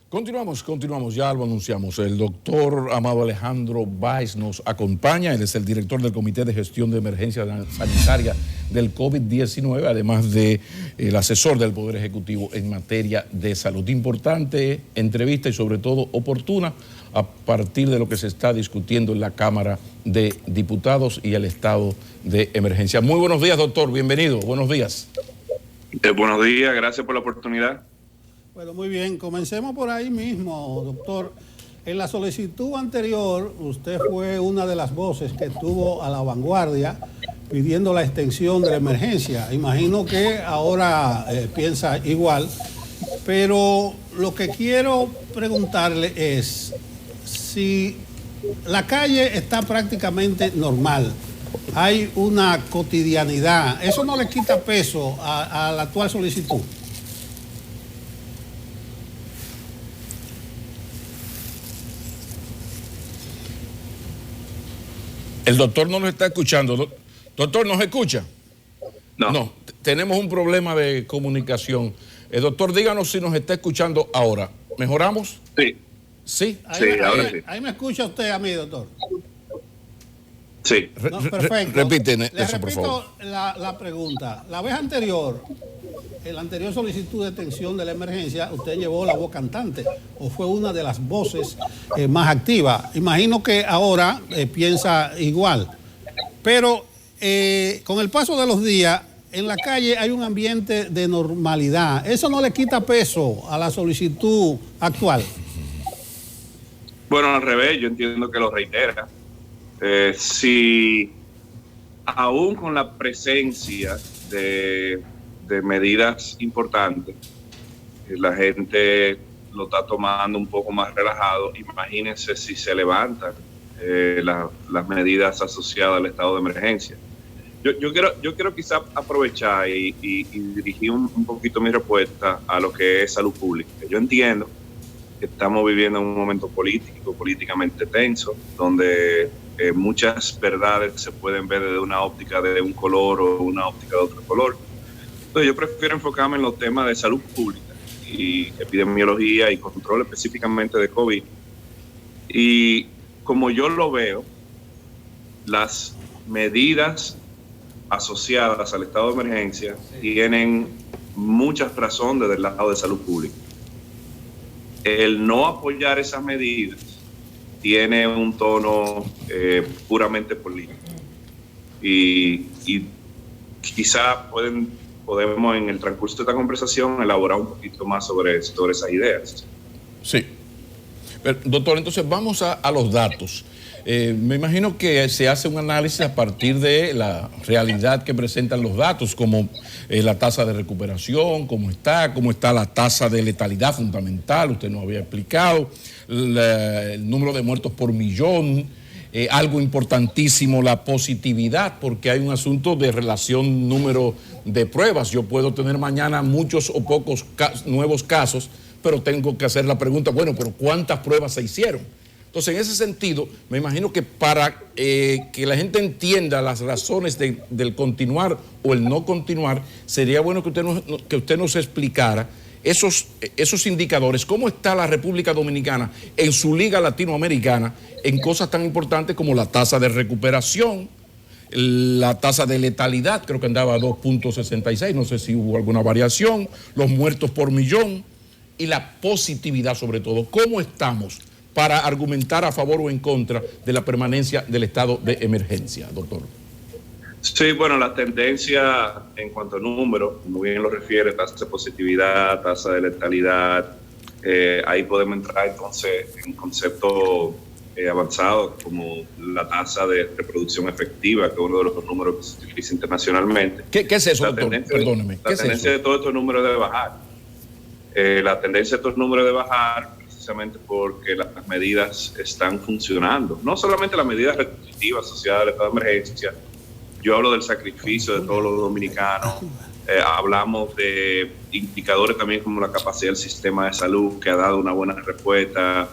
Continuamos, ya lo anunciamos. El doctor Amado Alejandro Báez nos acompaña. Él es el director del Comité de Gestión de Emergencia Sanitaria del COVID-19, además de el asesor del Poder Ejecutivo en materia de salud. Importante entrevista y sobre todo oportuna a partir de lo que se está discutiendo en la Cámara de Diputados y el estado de emergencia. Muy buenos días, doctor. Bienvenido. Buenos días. Buenos días. Gracias por la oportunidad. Bueno, muy bien, comencemos por ahí mismo, doctor. En la solicitud anterior, usted fue una de las voces que estuvo a la vanguardia pidiendo la extensión de la emergencia. Imagino que ahora piensa igual, pero lo que quiero preguntarle es si la calle está prácticamente normal, hay una cotidianidad, ¿eso no le quita peso a la actual solicitud? El doctor no nos está escuchando. Doctor, ¿nos escucha? No. Tenemos un problema de comunicación. Doctor, díganos si nos está escuchando ahora. ¿Mejoramos? Sí. ¿Sí? Ahora sí. Ahí me escucha usted a mí, doctor. Sí. No, perfecto. Repite Le eso, por favor. repito la pregunta. La vez anterior, en la anterior solicitud de extensión de la emergencia, usted llevó la voz cantante o fue una de las voces más activas. Imagino que ahora piensa igual. Pero con el paso de los días, en la calle hay un ambiente de normalidad. ¿Eso no le quita peso a la solicitud actual? Bueno, al revés, yo entiendo que lo reitera. Si aún con la presencia de medidas importantes, la gente lo está tomando un poco más relajado, imagínense si se levantan las medidas asociadas al estado de emergencia. Yo quiero quizá aprovechar y dirigir un poquito mi respuesta a lo que es salud pública. Yo entiendo que estamos viviendo un momento políticamente tenso, donde muchas verdades se pueden ver desde una óptica de un color o una óptica de otro color. Entonces yo prefiero enfocarme en los temas de salud pública y epidemiología y control específicamente de COVID. Y como yo lo veo, las medidas asociadas al estado de emergencia tienen muchas razones desde el lado de salud pública. El no apoyar esas medidas tiene un tono puramente político. Y quizá podemos en el transcurso de esta conversación elaborar un poquito más sobre esas ideas. Sí. Pero, doctor, entonces vamos a los datos. Me imagino que se hace un análisis a partir de la realidad que presentan los datos, como la tasa de recuperación, cómo está la tasa de letalidad fundamental, usted nos había explicado, el número de muertos por millón, algo importantísimo, la positividad, porque hay un asunto de relación número de pruebas. Yo puedo tener mañana muchos o pocos nuevos casos, pero tengo que hacer la pregunta, bueno, pero ¿cuántas pruebas se hicieron? Entonces, en ese sentido, me imagino que para que la gente entienda las razones del continuar o el no continuar, sería bueno que usted nos explicara esos indicadores, cómo está la República Dominicana en su liga latinoamericana en cosas tan importantes como la tasa de recuperación, la tasa de letalidad, creo que andaba a 2.66, no sé si hubo alguna variación, los muertos por millón y la positividad sobre todo. ¿Cómo estamos para argumentar a favor o en contra de la permanencia del estado de emergencia, doctor? Sí, bueno, la tendencia en cuanto a números, como bien lo refiere, tasa de positividad, tasa de letalidad, ahí podemos entrar entonces en conceptos avanzados como la tasa de reproducción efectiva, que es uno de los números que se utiliza internacionalmente. ¿Qué es eso, doctor? Perdóneme. La tendencia de todos estos números debe bajar. La tendencia de estos números debe bajar precisamente porque las medidas están funcionando. No solamente las medidas restrictivas asociadas al estado de emergencia. Yo hablo del sacrificio de todos los dominicanos. Hablamos de indicadores también como la capacidad del sistema de salud, que ha dado una buena respuesta.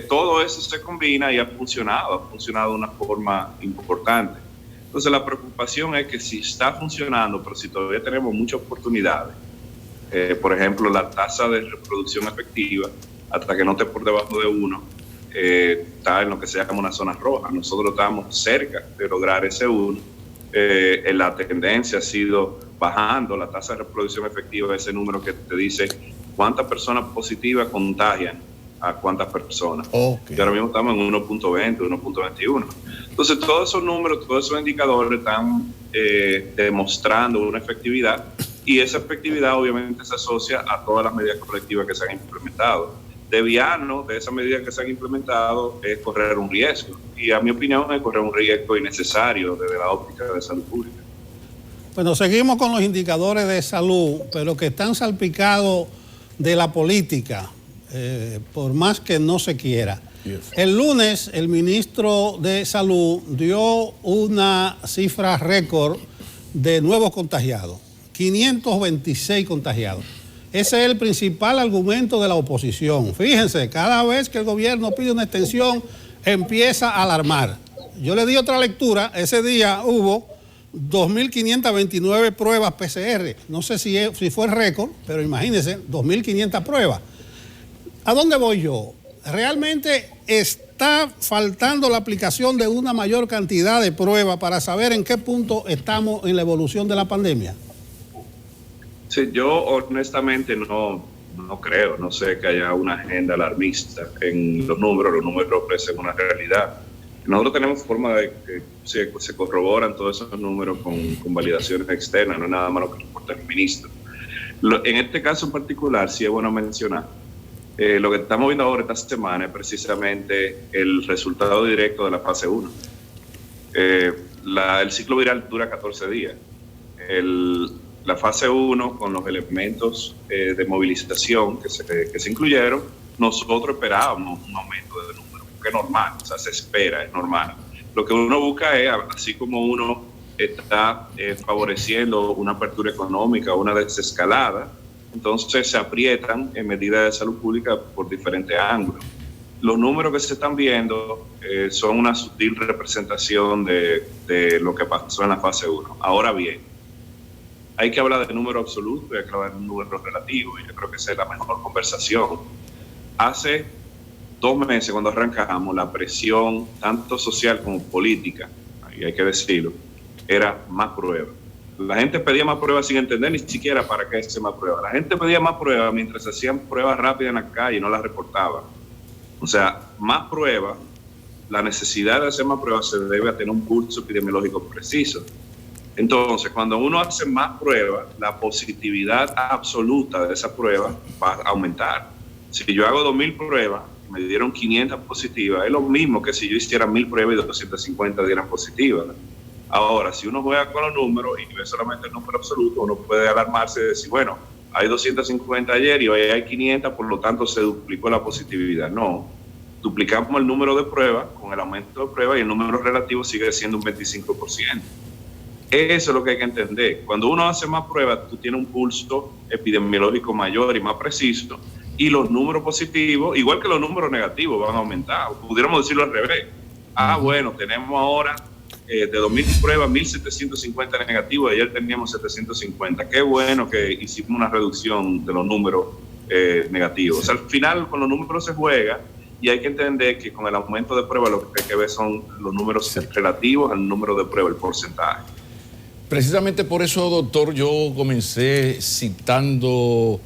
Todo eso se combina y ha funcionado de una forma importante. Entonces la preocupación es que si está funcionando, pero si todavía tenemos muchas oportunidades, por ejemplo, la tasa de reproducción efectiva hasta que no esté por debajo de 1, está en lo que se llama una zona roja. Nosotros estamos cerca de lograr ese 1. La tendencia ha sido bajando la tasa de reproducción efectiva, ese número que te dice cuántas personas positivas contagian a cuántas personas. Okay. Y ahora mismo estamos en 1.20, 1.21. Entonces todos esos números, todos esos indicadores están demostrando una efectividad, y esa efectividad obviamente se asocia a todas las medidas correctivas que se han implementado. De viano de esas medidas que se han implementado es correr un riesgo, y a mi opinión es correr un riesgo innecesario desde la óptica de salud pública. Bueno, seguimos con los indicadores de salud, pero que están salpicados de la política, por más que no se quiera. Yes. El lunes el ministro de Salud dio una cifra récord de nuevos contagiados, 526 contagiados. Ese es el principal argumento de la oposición. Fíjense, cada vez que el gobierno pide una extensión, empieza a alarmar. Yo le di otra lectura. Ese día hubo 2.529 pruebas PCR. No sé si fue el récord, pero imagínense, 2.500 pruebas. ¿A dónde voy yo? Realmente está faltando la aplicación de una mayor cantidad de pruebas para saber en qué punto estamos en la evolución de la pandemia. Sí, yo honestamente no creo, no sé que haya una agenda alarmista en los números ofrecen una realidad. Nosotros tenemos forma de que se corroboran todos esos números con validaciones externas, no es nada más lo que reporta el ministro. En este caso en particular, sí es bueno mencionar, lo que estamos viendo ahora esta semana es precisamente el resultado directo de la fase 1. El ciclo viral dura 14 días. La fase 1, con los elementos de movilización que se incluyeron, nosotros esperábamos un aumento de número, que es normal, o sea, se espera, es normal. Lo que uno busca es, así como uno está favoreciendo una apertura económica, una desescalada, entonces se aprietan en medidas de salud pública por diferentes ángulos. Los números que se están viendo son una sutil representación de lo que pasó en la fase 1. Ahora bien, hay que hablar de número absoluto y hay que hablar de número relativo, y yo creo que esa es la mejor conversación. Hace 2 meses, cuando arrancamos, la presión, tanto social como política, y hay que decirlo, era más pruebas. La gente pedía más pruebas sin entender ni siquiera para qué hacer más pruebas. La gente pedía más pruebas mientras se hacían pruebas rápidas en la calle y no las reportaban. O sea, más pruebas, la necesidad de hacer más pruebas se debe a tener un pulso epidemiológico preciso. Entonces, cuando uno hace más pruebas, la positividad absoluta de esa prueba va a aumentar. Si yo hago 2.000 pruebas y me dieron 500 positivas, es lo mismo que si yo hiciera 1.000 pruebas y 250 dieran positivas. Ahora, si uno juega con los números y ve solamente el número absoluto, uno puede alarmarse y decir, bueno, hay 250 ayer y hoy hay 500, por lo tanto se duplicó la positividad. No, duplicamos el número de pruebas con el aumento de pruebas y el número relativo sigue siendo un 25%. Eso es lo que hay que entender. Cuando uno hace más pruebas, tú tienes un pulso epidemiológico mayor y más preciso, y los números positivos, igual que los números negativos, van a aumentar. Pudiéramos decirlo al revés. Bueno, tenemos ahora de 2.000 pruebas, 1.750 negativos, ayer teníamos 750. Qué bueno que hicimos una reducción de los números negativos. O sea, al final con los números se juega, y hay que entender que con el aumento de pruebas lo que hay que ver son los números relativos al número de pruebas, el porcentaje. Precisamente por eso, doctor, yo comencé citando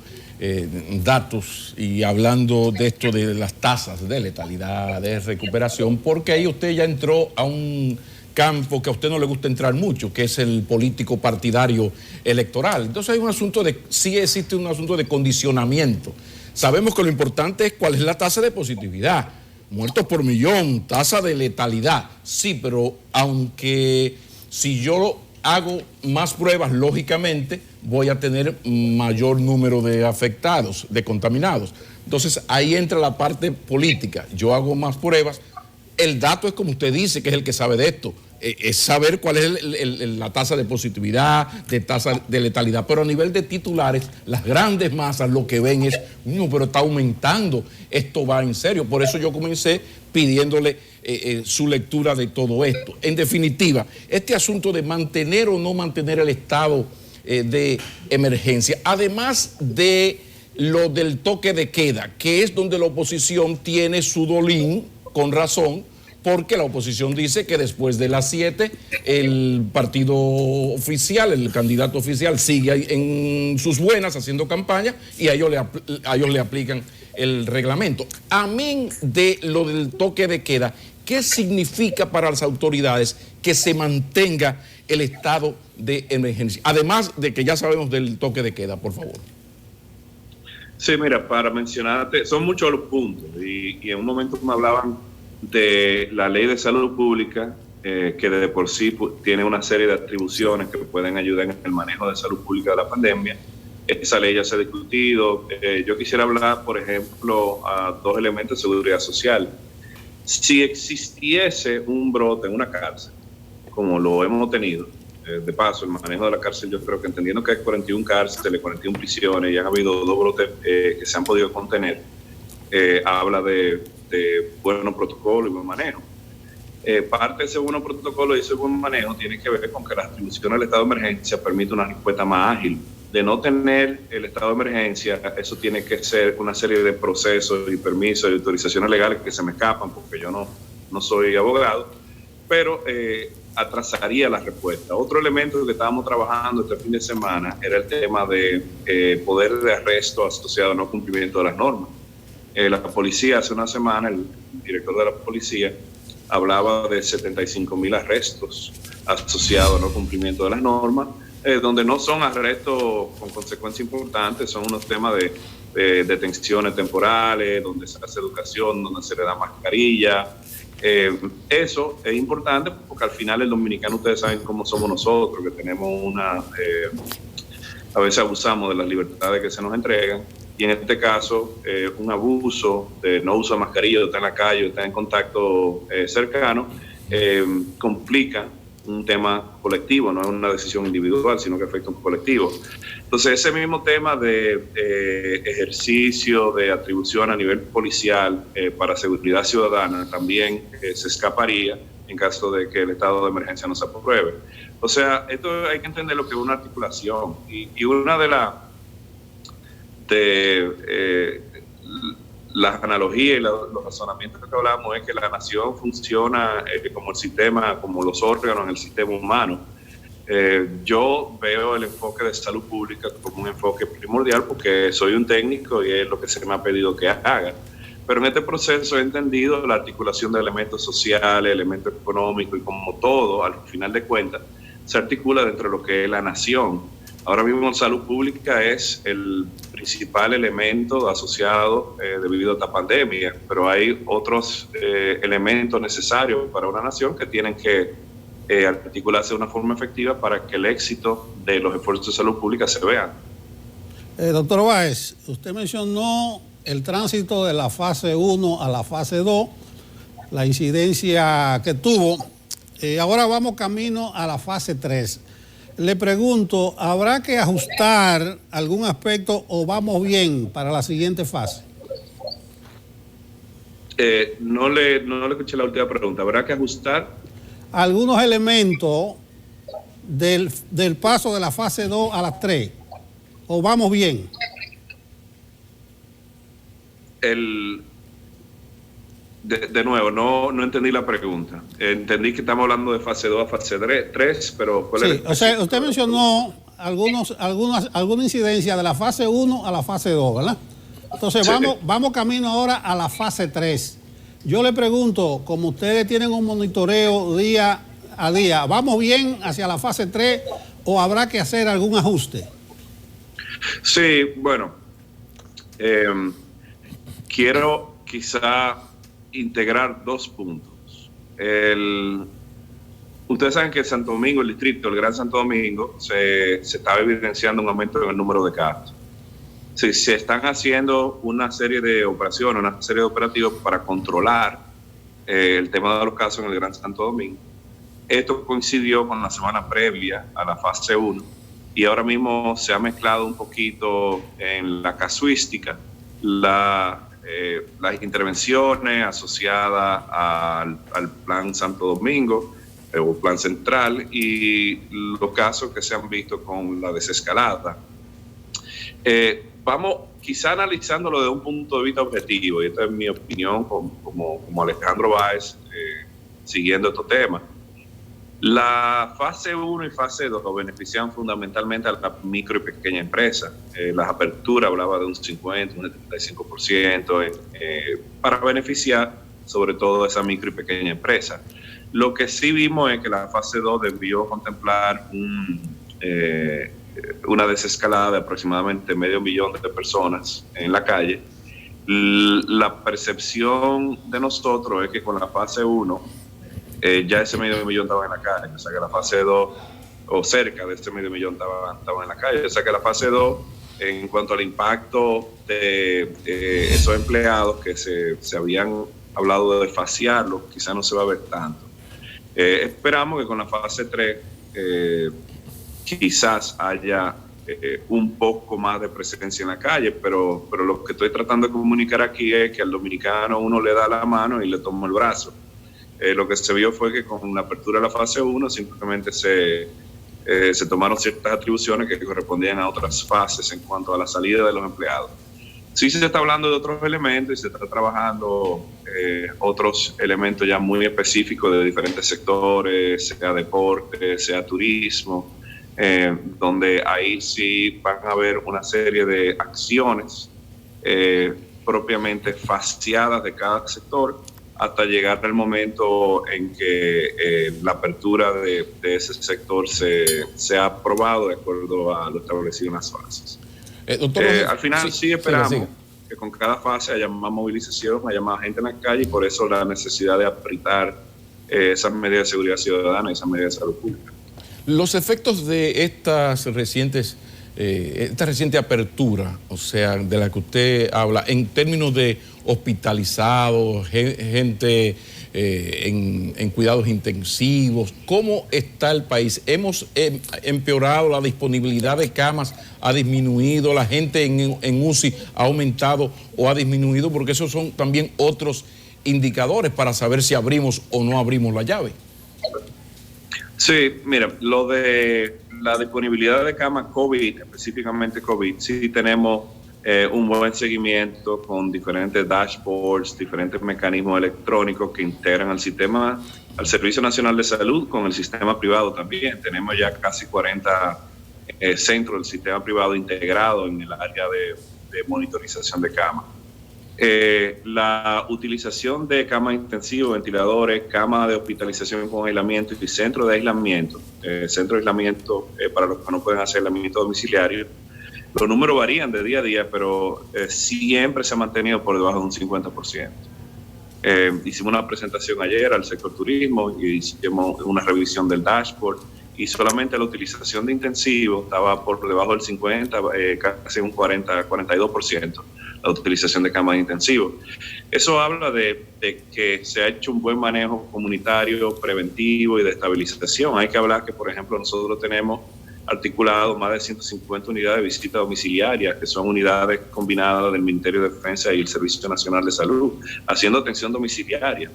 datos y hablando de esto de las tasas de letalidad, de recuperación, porque ahí usted ya entró a un campo que a usted no le gusta entrar mucho, que es el político partidario electoral. Entonces hay un asunto sí existe un asunto de condicionamiento. Sabemos que lo importante es cuál es la tasa de positividad, muertos por millón, tasa de letalidad. Sí, pero aunque si yo hago más pruebas, lógicamente voy a tener mayor número de afectados, de contaminados. Entonces ahí entra la parte política. Yo hago más pruebas. El dato es como usted dice, que es el que sabe de esto, es saber cuál es la tasa de positividad, de tasa de letalidad. Pero a nivel de titulares, las grandes masas lo que ven es, no, pero está aumentando, esto va en serio. Por eso yo comencé pidiéndole su lectura de todo esto. En definitiva, este asunto de mantener o no mantener el estado de emergencia, además de lo del toque de queda, que es donde la oposición tiene su dolín, con razón, porque la oposición dice que después de las 7 el partido oficial, el candidato oficial sigue en sus buenas haciendo campaña y a ellos le aplican el reglamento. Amén de lo del toque de queda, ¿qué significa para las autoridades que se mantenga el estado de emergencia? Además de que ya sabemos del toque de queda, por favor. Sí, mira, para mencionarte, son muchos los puntos y en un momento me hablaban de la ley de salud pública, que de por sí tiene una serie de atribuciones que pueden ayudar en el manejo de salud pública de la pandemia. Esa ley ya se ha discutido. Yo quisiera hablar, por ejemplo, a dos elementos de seguridad social. Si existiese un brote en una cárcel, como lo hemos tenido, de paso, el manejo de la cárcel, yo creo que entendiendo que hay 41 cárceles, 41 prisiones, y han habido 2 brotes que se han podido contener, habla de buenos protocolos y buen manejo. Parte de ese buen protocolo y ese buen manejo tiene que ver con que la atribución al estado de emergencia permite una respuesta más ágil. De no tener el estado de emergencia, eso tiene que ser una serie de procesos y permisos y autorizaciones legales que se me escapan porque yo no soy abogado, pero atrasaría la respuesta. Otro elemento que estábamos trabajando este fin de semana era el tema de poder de arresto asociado a no cumplimiento de las normas. La policía, hace una semana, el director de la policía hablaba de 75,000 arrestos asociados a no cumplimiento de las normas, donde no son arrestos con consecuencias importantes, son unos temas de detenciones temporales, donde se hace educación, donde se le da mascarilla. Eso es importante porque al final el dominicano, ustedes saben cómo somos nosotros, que tenemos a veces abusamos de las libertades que se nos entregan, y en este caso un abuso de no uso de mascarilla, de estar en la calle, de estar en contacto cercano, complica un tema colectivo, no es una decisión individual, sino que afecta a un colectivo. Entonces, ese mismo tema de ejercicio de atribución a nivel policial para seguridad ciudadana también se escaparía en caso de que el estado de emergencia no se apruebe. O sea, esto hay que entender lo que es una articulación, y una de las analogías y los razonamientos que hablábamos es que la nación funciona como el sistema, como los órganos en el sistema humano. Yo veo el enfoque de salud pública como un enfoque primordial porque soy un técnico y es lo que se me ha pedido que haga. Pero en este proceso he entendido la articulación de elementos sociales, elementos económicos, y como todo, al final de cuentas, se articula dentro de lo que es la nación. Ahora mismo salud pública es el principal elemento asociado debido a esta pandemia, pero hay otros elementos necesarios para una nación que tienen que articularse de una forma efectiva para que el éxito de los esfuerzos de salud pública se vea. Doctor Báez, usted mencionó el tránsito de la fase 1 a la fase 2, la incidencia que tuvo. Ahora vamos camino a la fase 3. Le pregunto, ¿habrá que ajustar algún aspecto o vamos bien para la siguiente fase? No le escuché la última pregunta. ¿Habrá que ajustar? Algunos elementos del paso de la fase 2 a la 3. ¿O vamos bien? De nuevo, no entendí la pregunta. Entendí que estamos hablando de fase 2 a fase 3, pero ¿cuál sí, o sea, usted mencionó alguna incidencia de la fase 1 a la fase 2, ¿verdad? Entonces sí, vamos camino ahora a la fase 3. Yo le pregunto, como ustedes tienen un monitoreo día a día, ¿vamos bien hacia la fase 3 o habrá que hacer algún ajuste? Sí, bueno, quiero quizá integrar 2 puntos. Ustedes saben que en Santo Domingo, el distrito, el Gran Santo Domingo, se estaba evidenciando un aumento en el número de casos. Sí, se están haciendo una serie de operaciones, una serie de operativos para controlar el tema de los casos en el Gran Santo Domingo. Esto coincidió con la semana previa a la fase 1 y ahora mismo se ha mezclado un poquito en la casuística las intervenciones asociadas al Plan Santo Domingo o Plan Central y los casos que se han visto con la desescalada. Vamos quizá analizándolo desde un punto de vista objetivo, y esta es mi opinión como Alejandro Báez, siguiendo estos temas. La fase 1 y fase 2 benefician fundamentalmente a la micro y pequeña empresa. Las aperturas hablaba de un 50, un 75%, para beneficiar sobre todo a esa micro y pequeña empresa. Lo que sí vimos es que la fase 2 debió contemplar una desescalada de aproximadamente 500,000 de personas en la calle. La percepción de nosotros es que con la fase 1 ya ese 500,000 estaba en la calle, o sea que la fase 2, o cerca de ese 500,000 estaba en la calle, o sea que la fase 2, en cuanto al impacto de esos empleados que se habían hablado de fasearlo, quizás no se va a ver tanto. Esperamos que con la fase 3 quizás haya un poco más de presencia en la calle, pero lo que estoy tratando de comunicar aquí es que al dominicano uno le da la mano y le toma el brazo. Lo que se vio fue que con la apertura de la fase 1 simplemente se tomaron ciertas atribuciones que correspondían a otras fases en cuanto a la salida de los empleados. Sí se está hablando de otros elementos y se está trabajando otros elementos ya muy específicos de diferentes sectores, sea deporte, sea turismo, donde ahí sí van a haber una serie de acciones propiamente faseadas de cada sector, hasta llegar al momento en que la apertura de ese sector se ha aprobado de acuerdo a lo establecido en las fases. Doctor, al final sí esperamos que con cada fase haya más movilización, haya más gente en la calle, y por eso la necesidad de apretar esas medidas de seguridad ciudadana y esas medidas de salud pública. Los efectos de esta reciente apertura, o sea, de la que usted habla, en términos de hospitalizados, gente en cuidados intensivos, ¿cómo está el país? ¿Hemos empeorado? ¿La disponibilidad de camas ha disminuido? ¿La gente en UCI ha aumentado o ha disminuido? Porque esos son también otros indicadores para saber si abrimos o no abrimos la llave. Sí, mira, lo de la disponibilidad de camas COVID, específicamente COVID, sí tenemos un buen seguimiento con diferentes dashboards, diferentes mecanismos electrónicos que integran al sistema, al Servicio Nacional de Salud con el sistema privado también. Tenemos ya casi 40 centros del sistema privado integrado en el área de monitorización de camas. La utilización de camas intensivas, ventiladores, camas de hospitalización con aislamiento y centros de aislamiento, para los que no pueden hacer aislamiento domiciliario. Los números varían de día a día, pero siempre se ha mantenido por debajo de un 50%. Hicimos una presentación ayer al sector turismo y hicimos una revisión del dashboard, y solamente la utilización de intensivo estaba por debajo del 50%, casi un 42%. La utilización de camas de intensivo. Eso habla de que se ha hecho un buen manejo comunitario, preventivo y de estabilización. Hay que hablar que, por ejemplo, nosotros tenemos articulado más de 150 unidades de visita domiciliaria, que son unidades combinadas del Ministerio de Defensa y el Servicio Nacional de Salud, haciendo atención domiciliaria.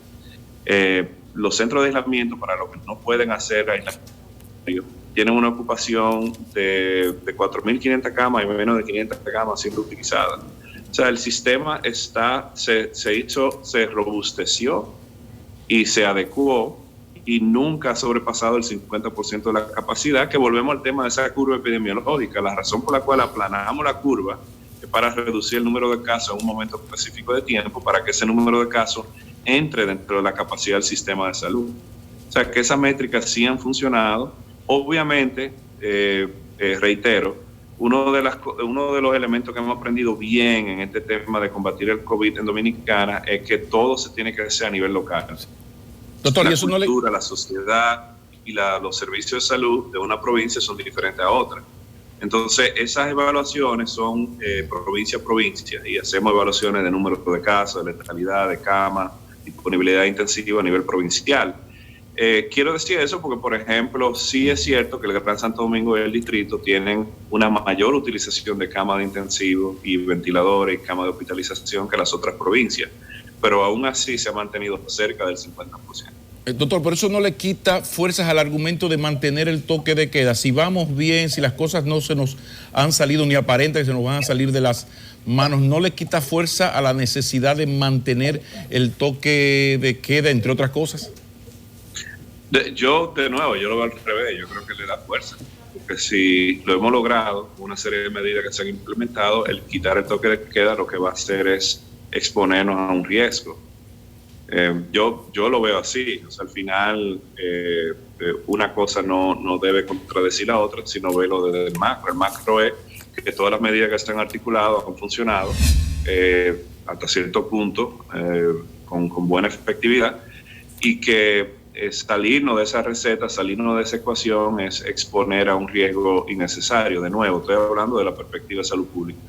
Los centros de aislamiento, para los que no pueden hacer aislamiento, tienen una ocupación de 4.500 camas y menos de 500 camas siendo utilizadas. O sea, el sistema se robusteció y se adecuó y nunca ha sobrepasado el 50% de la capacidad, que volvemos al tema de esa curva epidemiológica. La razón por la cual aplanamos la curva es para reducir el número de casos en un momento específico de tiempo, para que ese número de casos entre dentro de la capacidad del sistema de salud. O sea, que esas métricas sí han funcionado. Obviamente, reitero, uno de los elementos que hemos aprendido bien en este tema de combatir el COVID en Dominicana es que todo se tiene que hacer a nivel local. Doctor, la ¿y eso cultura, la sociedad y los servicios de salud de una provincia son diferentes a otra. Entonces, esas evaluaciones son provincia a provincia, y hacemos evaluaciones de número de casos, de letalidad, de camas, disponibilidad intensiva a nivel provincial. Quiero decir eso porque, por ejemplo, sí es cierto que el Gran Santo Domingo y el distrito tienen una mayor utilización de camas de intensivo y ventiladores y camas de hospitalización que las otras provincias, pero aún así se ha mantenido cerca del 50%. Doctor, por eso no le quita fuerzas al argumento de mantener el toque de queda. Si vamos bien, si las cosas no se nos han salido ni aparenta que se nos van a salir de las manos, ¿no le quita fuerza a la necesidad de mantener el toque de queda, entre otras cosas? Yo lo veo al revés, yo creo que le da fuerza. Porque si lo hemos logrado, una serie de medidas que se han implementado, el quitar el toque de queda lo que va a hacer es exponernos a un riesgo. Yo lo veo así, o sea, al final una cosa no debe contradecir la otra, sino verlo desde el macro. El macro es que todas las medidas que están articuladas han funcionado hasta cierto punto con buena efectividad, y que salirnos de esa receta, salirnos de esa ecuación es exponer a un riesgo innecesario. De nuevo, estoy hablando de la perspectiva de salud pública.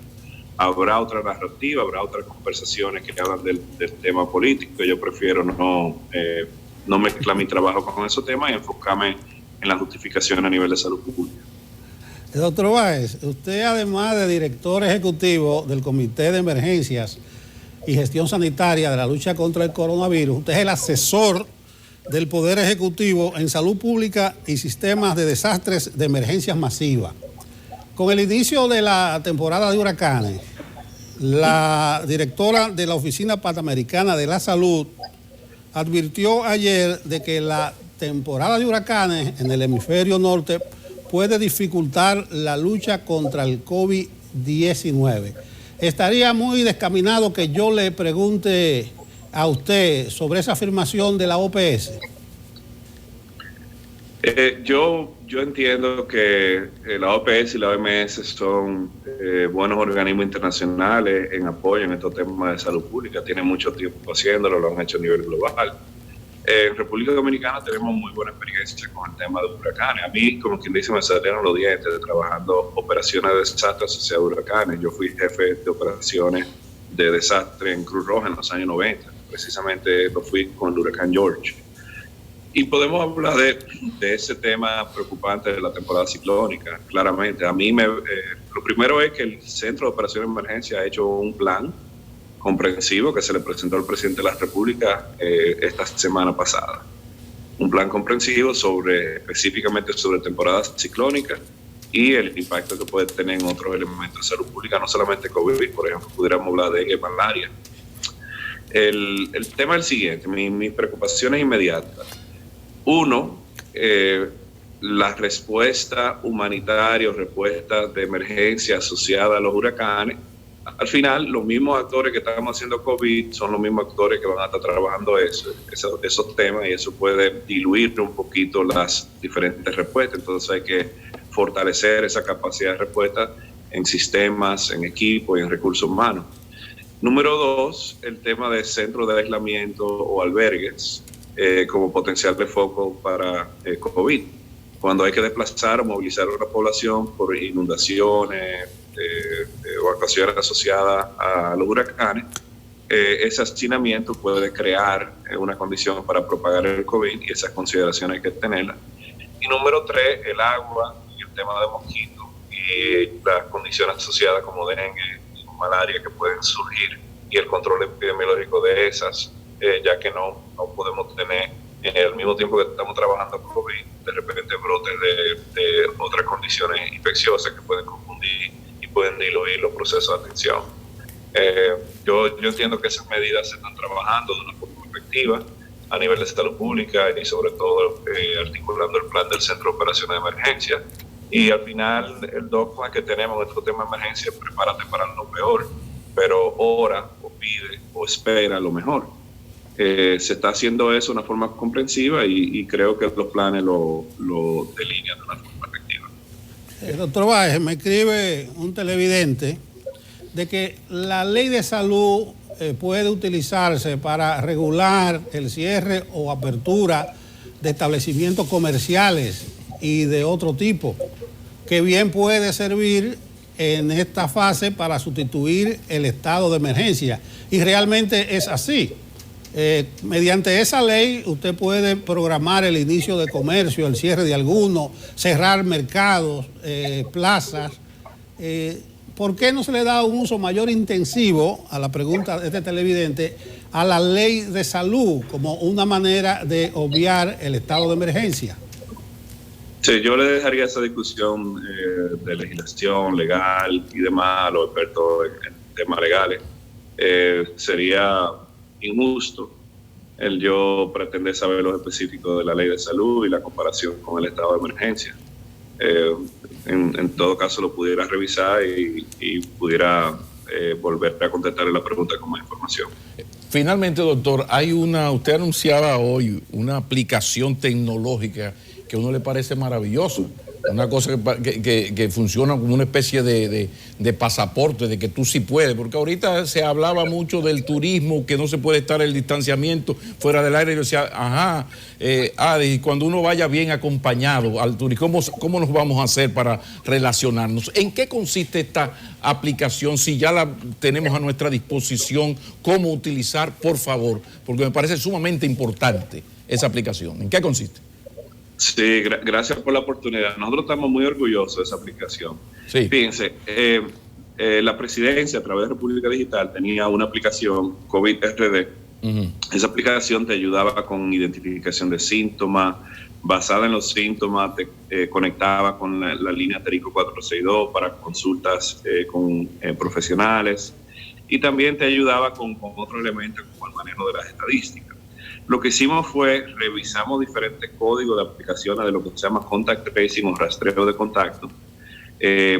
Habrá otra narrativa, habrá otras conversaciones que hablan del tema político. Yo prefiero no mezclar mi trabajo con esos temas y enfocarme en la justificación a nivel de salud pública. Doctor Báez, usted, además de director ejecutivo del Comité de Emergencias y Gestión Sanitaria de la lucha contra el coronavirus, usted es el asesor del Poder Ejecutivo en Salud Pública y Sistemas de Desastres de Emergencias Masivas. Con el inicio de la temporada de huracanes, la directora de la Oficina Panamericana de la Salud advirtió ayer de que la temporada de huracanes en el hemisferio norte puede dificultar la lucha contra el COVID-19. Estaría muy descaminado que yo le pregunte a usted sobre esa afirmación de la OPS. Yo entiendo que la OPS y la OMS son buenos organismos internacionales en apoyo en estos temas de salud pública. Tienen mucho tiempo haciéndolo, lo han hecho a nivel global. En República Dominicana tenemos muy buena experiencia con el tema de huracanes. A mí, como quien dice, me salieron los dientes trabajando operaciones de desastre asociadas a huracanes. Yo fui jefe de operaciones de desastre en Cruz Roja en los años 90. Precisamente lo fui con el huracán George. Y podemos hablar de ese tema preocupante de la temporada ciclónica, claramente. A mí lo primero es que el Centro de Operaciones de Emergencia ha hecho un plan comprensivo que se le presentó al presidente de la República esta semana pasada. Un plan comprensivo específicamente sobre temporadas ciclónicas y el impacto que puede tener en otros elementos de salud pública, no solamente COVID, por ejemplo, pudiéramos hablar de malaria. El tema es el siguiente, mis preocupaciones inmediatas. Uno, la respuesta humanitaria, respuesta de emergencia asociada a los huracanes. Al final, los mismos actores que estamos haciendo COVID son los mismos actores que van a estar trabajando esos temas, y eso puede diluir un poquito las diferentes respuestas. Entonces hay que fortalecer esa capacidad de respuesta en sistemas, en equipo y en recursos humanos. Número 2, el tema de centros de aislamiento o albergues como potencial de foco para COVID. Cuando hay que desplazar o movilizar a la población por inundaciones, evacuaciones asociadas a los huracanes, ese hacinamiento puede crear una condición para propagar el COVID, y esas consideraciones hay que tenerlas. Y número 3, el agua y el tema de mosquitos y las condiciones asociadas como dengue y malaria que pueden surgir, y el control epidemiológico de esas, ya que no podemos tener, al mismo tiempo que estamos trabajando con COVID, de repente brotes de otras condiciones infecciosas que pueden confundir y pueden diluir los procesos de atención. Yo entiendo que esas medidas se están trabajando de una forma efectiva a nivel de salud pública, y sobre todo articulando el plan del Centro de Operaciones de Emergencia. Y al final el dogma que tenemos en estos temas de emergencia es prepárate para lo peor, pero ora o pide o espera lo mejor. Se está haciendo eso de una forma comprensiva, y creo que los planes lo delinean de una forma efectiva. Doctor Báez, me escribe un televidente de que la ley de salud puede utilizarse para regular el cierre o apertura de establecimientos comerciales y de otro tipo, que bien puede servir en esta fase para sustituir el estado de emergencia. Y realmente es así. Mediante esa ley usted puede programar el inicio de comercio, el cierre de algunos, cerrar mercados, plazas. ¿por qué no se le da un uso mayor intensivo, a la pregunta de este televidente, a la ley de salud como una manera de obviar el estado de emergencia? Sí, yo le dejaría esa discusión de legislación legal y demás a los expertos en temas legales. Sería injusto el yo pretender saber los específicos de la ley de salud y la comparación con el estado de emergencia. En todo caso lo pudiera revisar y pudiera volver a contestarle la pregunta con más información. Finalmente, doctor, usted anunciaba hoy una aplicación tecnológica que a uno le parece maravilloso, una cosa que funciona como una especie de pasaporte, de que tú sí puedes, porque ahorita se hablaba mucho del turismo, que no se puede estar el distanciamiento fuera del aire, y yo decía, y cuando uno vaya bien acompañado al turismo, ¿cómo nos vamos a hacer para relacionarnos? ¿En qué consiste esta aplicación? Si ya la tenemos a nuestra disposición, ¿cómo utilizar? Por favor, porque me parece sumamente importante esa aplicación. ¿En qué consiste? Sí, gracias por la oportunidad. Nosotros estamos muy orgullosos de esa aplicación. Sí. Fíjense, la presidencia a través de República Digital tenía una aplicación COVID-RD. Esa aplicación te ayudaba con identificación de síntomas, basada en los síntomas, te conectaba con la línea Terico 462 para consultas con profesionales, y también te ayudaba con otro elemento como el manejo de las estadísticas. Lo que hicimos fue revisamos diferentes códigos de aplicaciones de lo que se llama contact tracing o rastreo de contacto.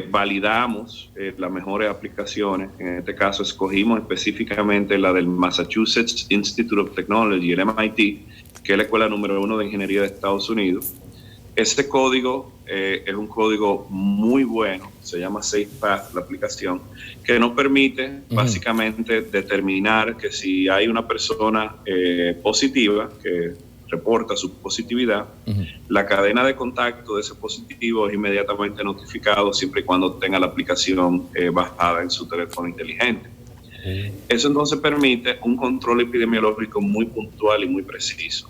Validamos las mejores aplicaciones. En este caso escogimos específicamente la del Massachusetts Institute of Technology, el MIT, que es la escuela número 1 de ingeniería de Estados Unidos. Este código es un código muy bueno, se llama SafePath, la aplicación, que nos permite básicamente determinar que si hay una persona positiva que reporta su positividad, la cadena de contacto de ese positivo es inmediatamente notificado siempre y cuando tenga la aplicación bajada en su teléfono inteligente. Eso entonces permite un control epidemiológico muy puntual y muy preciso.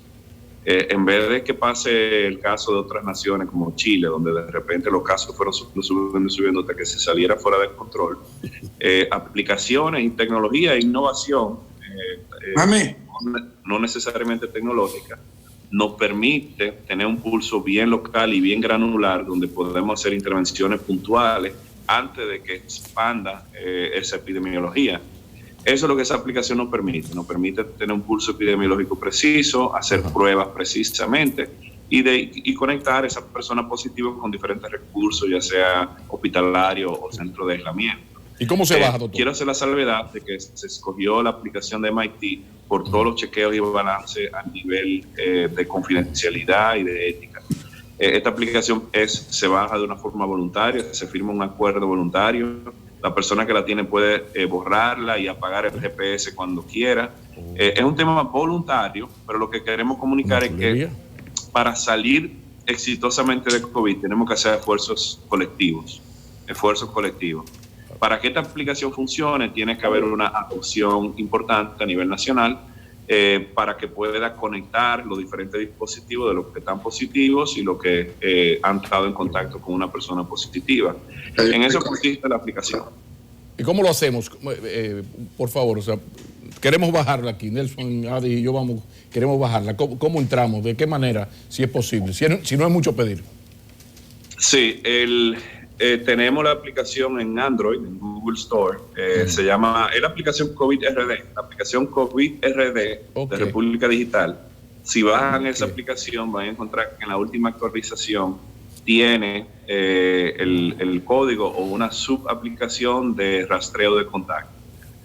En vez de que pase el caso de otras naciones como Chile, donde de repente los casos fueron subiendo hasta que se saliera fuera de control, aplicaciones y tecnología e innovación, no necesariamente tecnológica, nos permite tener un pulso bien local y bien granular, donde podemos hacer intervenciones puntuales antes de que expanda esa epidemiología. Eso es lo que esa aplicación nos permite tener un pulso epidemiológico preciso, hacer pruebas precisamente y conectar a esa persona positiva con diferentes recursos, ya sea hospitalario o centro de aislamiento. ¿Y cómo se baja, doctor? Quiero hacer la salvedad de que se escogió la aplicación de MIT por todos los chequeos y balance a nivel de confidencialidad y de ética. Esta aplicación se baja de una forma voluntaria, se firma un acuerdo voluntario. La persona que la tiene puede borrarla y apagar el GPS cuando quiera. Es un tema voluntario, pero lo que queremos comunicar es que para salir exitosamente de COVID tenemos que hacer esfuerzos colectivos. Para que esta aplicación funcione tiene que haber una adopción importante a nivel nacional para que pueda conectar los diferentes dispositivos de los que están positivos y los que han estado en contacto con una persona positiva. En eso consiste la aplicación. ¿Y cómo lo hacemos? Por favor, queremos bajarla aquí. Nelson, Adi y yo queremos bajarla. ¿Cómo entramos? ¿De qué manera? Si es posible. Si no es mucho pedir. Sí, tenemos la aplicación en Android, en Google Store. Se llama, es la aplicación COVID-RD, la aplicación COVID-RD de República Digital. Si bajan esa aplicación, van a encontrar que en la última actualización tiene el código o una subaplicación de rastreo de contacto.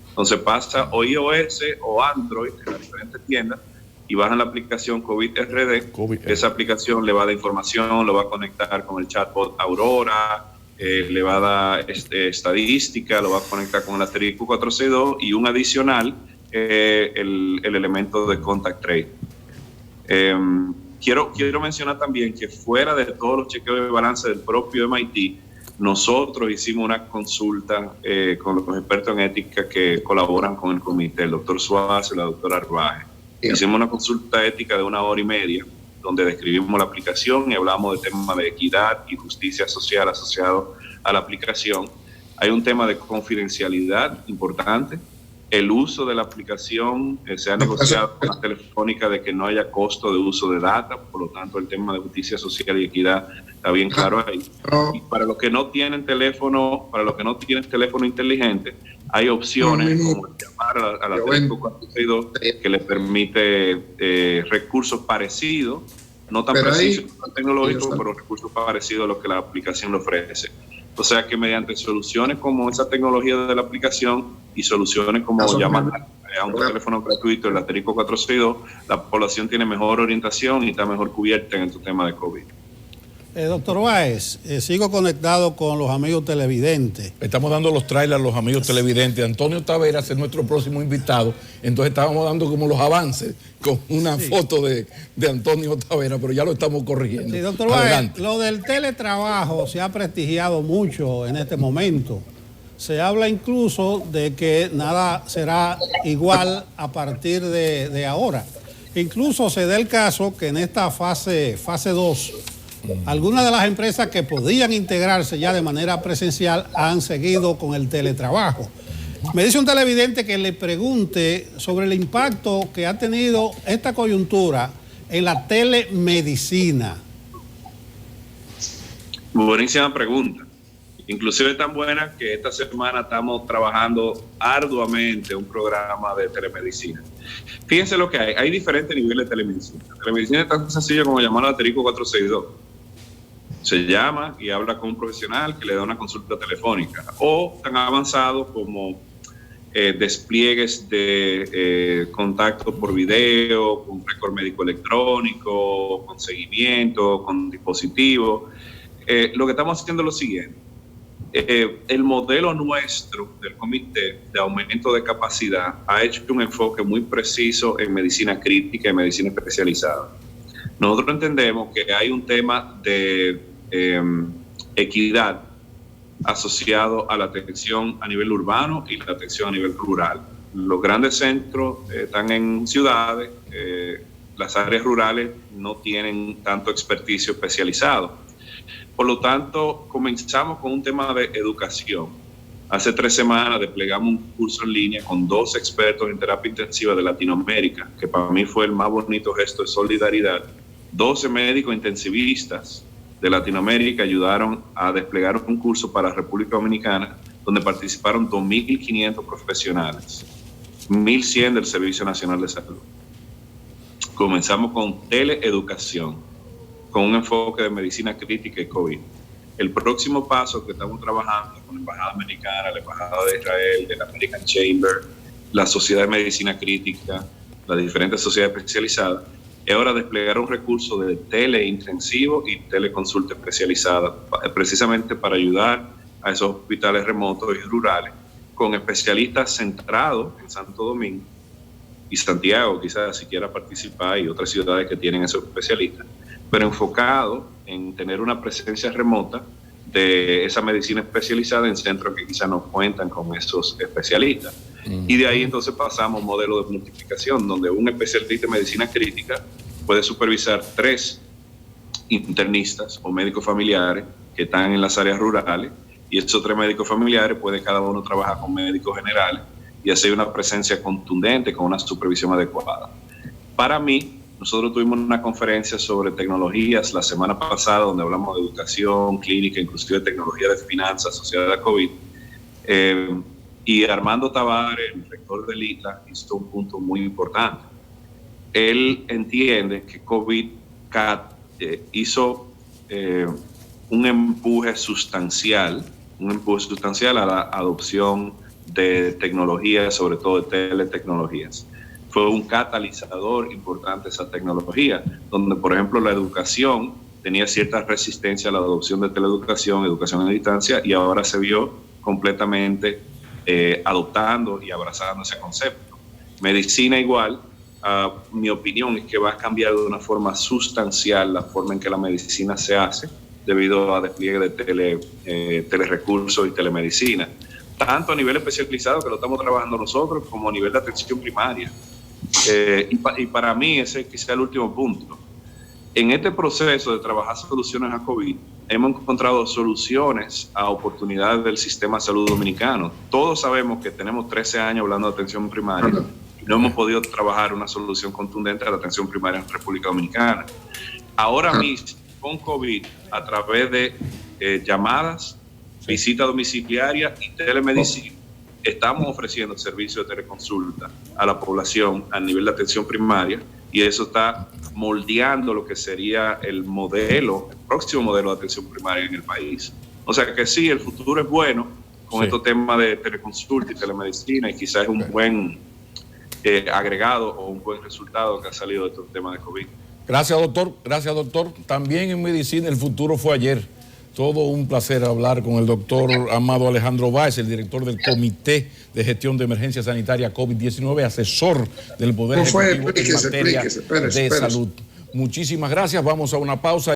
Entonces pasa o iOS o Android en las diferentes tiendas y bajan la aplicación COVID-RD. Esa aplicación le va a dar información, lo va a conectar con el chatbot Aurora, le va a dar estadística, lo va a conectar con la Terico 462 y un adicional, el elemento de contact tracing. Quiero mencionar también que fuera de todos los chequeos de balance del propio MIT, nosotros hicimos una consulta con los expertos en ética que colaboran con el comité, el doctor Suárez y la doctora Arbaje. Hicimos una consulta ética de 1 hora y media, donde describimos la aplicación y hablamos de temas de equidad y justicia social asociado a la aplicación. Hay un tema de confidencialidad importante. El uso de la aplicación se ha negociado con la Telefónica de que no haya costo de uso de data, por lo tanto el tema de justicia social y equidad está bien claro ahí. Y para los que no tienen teléfono, inteligente, hay opciones como llamar a la Telefónica 462 que les permite recursos parecidos, no tan precisos, no tan tecnológicos, pero recursos parecidos a los que la aplicación le ofrece. O sea que mediante soluciones como esa tecnología de la aplicación y soluciones como llamar a un teléfono gratuito, el asterisco 462, la población tiene mejor orientación y está mejor cubierta en este tema de COVID. Doctor Báez, sigo conectado con los amigos televidentes. Estamos dando los trailers a los amigos televidentes. Antonio Taveras es nuestro próximo invitado. Entonces estábamos dando como los avances con una foto de Antonio Taveras, pero ya lo estamos corrigiendo. Sí, doctor Báez, lo del teletrabajo se ha prestigiado mucho en este momento. Se habla incluso de que nada será igual a partir de ahora. Incluso se da el caso que en esta fase 2, algunas de las empresas que podían integrarse ya de manera presencial han seguido con el teletrabajo. Me dice un televidente que le pregunte sobre el impacto que ha tenido esta coyuntura en la telemedicina. Buenísima pregunta. Inclusive tan buena que esta semana estamos trabajando arduamente un programa de telemedicina. Fíjense lo que hay. Hay diferentes niveles de telemedicina. La telemedicina es tan sencilla como llamar al asterisco 462. Se llama y habla con un profesional que le da una consulta telefónica. O tan avanzado como despliegues de contacto por video, con récord médico electrónico, con seguimiento, con dispositivos. Lo que estamos haciendo es lo siguiente. El modelo nuestro del Comité de Aumento de Capacidad ha hecho un enfoque muy preciso en medicina crítica y medicina especializada. Nosotros entendemos que hay un tema de equidad asociado a la atención a nivel urbano y la atención a nivel rural. Los grandes centros están en ciudades, las áreas rurales no tienen tanto experticio especializado. Por lo tanto, comenzamos con un tema de educación. Hace 3 semanas desplegamos un curso en línea con 2 expertos en terapia intensiva de Latinoamérica, que para mí fue el más bonito gesto de solidaridad. 12 médicos intensivistas de Latinoamérica ayudaron a desplegar un curso para República Dominicana, donde participaron 2.500 profesionales, 1.100 del Servicio Nacional de Salud. Comenzamos con teleeducación, con un enfoque de medicina crítica y COVID. El próximo paso que estamos trabajando con la Embajada Americana, la Embajada de Israel, de la American Chamber, la Sociedad de Medicina Crítica, las diferentes sociedades especializadas, es ahora desplegar un recurso de teleintensivo y teleconsulta especializada, precisamente para ayudar a esos hospitales remotos y rurales, con especialistas centrados en Santo Domingo y Santiago, quizás si quiera participar, y otras ciudades que tienen esos especialistas, pero enfocado en tener una presencia remota de esa medicina especializada en centros que quizás no cuentan con esos especialistas. Y de ahí entonces pasamos a un modelo de multiplicación, donde un especialista en medicina crítica puede supervisar 3 internistas o médicos familiares que están en las áreas rurales, y esos 3 médicos familiares pueden cada uno trabajar con médicos generales y hacer una presencia contundente con una supervisión adecuada. Para mí, nosotros tuvimos una conferencia sobre tecnologías la semana pasada, donde hablamos de educación, clínica, inclusive tecnología de finanzas asociada a COVID. Y Armando Tavares, el rector del ITLA, hizo un punto muy importante. Él entiende que COVID hizo un empuje sustancial a la adopción de tecnologías, sobre todo de teletecnologías. Fue un catalizador importante esa tecnología, donde, por ejemplo, la educación tenía cierta resistencia a la adopción de teleeducación, educación a distancia, y ahora se vio completamente adoptando y abrazando ese concepto. Medicina igual, mi opinión es que va a cambiar de una forma sustancial la forma en que la medicina se hace, debido a despliegue de telerecursos y telemedicina, tanto a nivel especializado, que lo estamos trabajando nosotros, como a nivel de atención primaria. Y para mí ese quizá el último punto. En este proceso de trabajar soluciones a COVID, hemos encontrado soluciones a oportunidades del sistema de salud dominicano. Todos sabemos que tenemos 13 años hablando de atención primaria y no hemos podido trabajar una solución contundente a la atención primaria en República Dominicana. Ahora mismo, con COVID, a través de llamadas, visita domiciliaria y telemedicina, estamos ofreciendo servicios de teleconsulta a la población a nivel de atención primaria, y eso está moldeando lo que sería el próximo modelo de atención primaria en el país. O sea que sí, el futuro es bueno con estos temas de teleconsulta y telemedicina, y quizás es un buen agregado o un buen resultado que ha salido de estos temas de COVID. Gracias, doctor. Gracias, doctor. También en medicina el futuro fue ayer. Todo un placer hablar con el doctor Amado Alejandro Báez, el director del Comité de Gestión de Emergencia Sanitaria COVID-19, asesor del Poder Ejecutivo en materia de salud. Muchísimas gracias. Vamos a una pausa.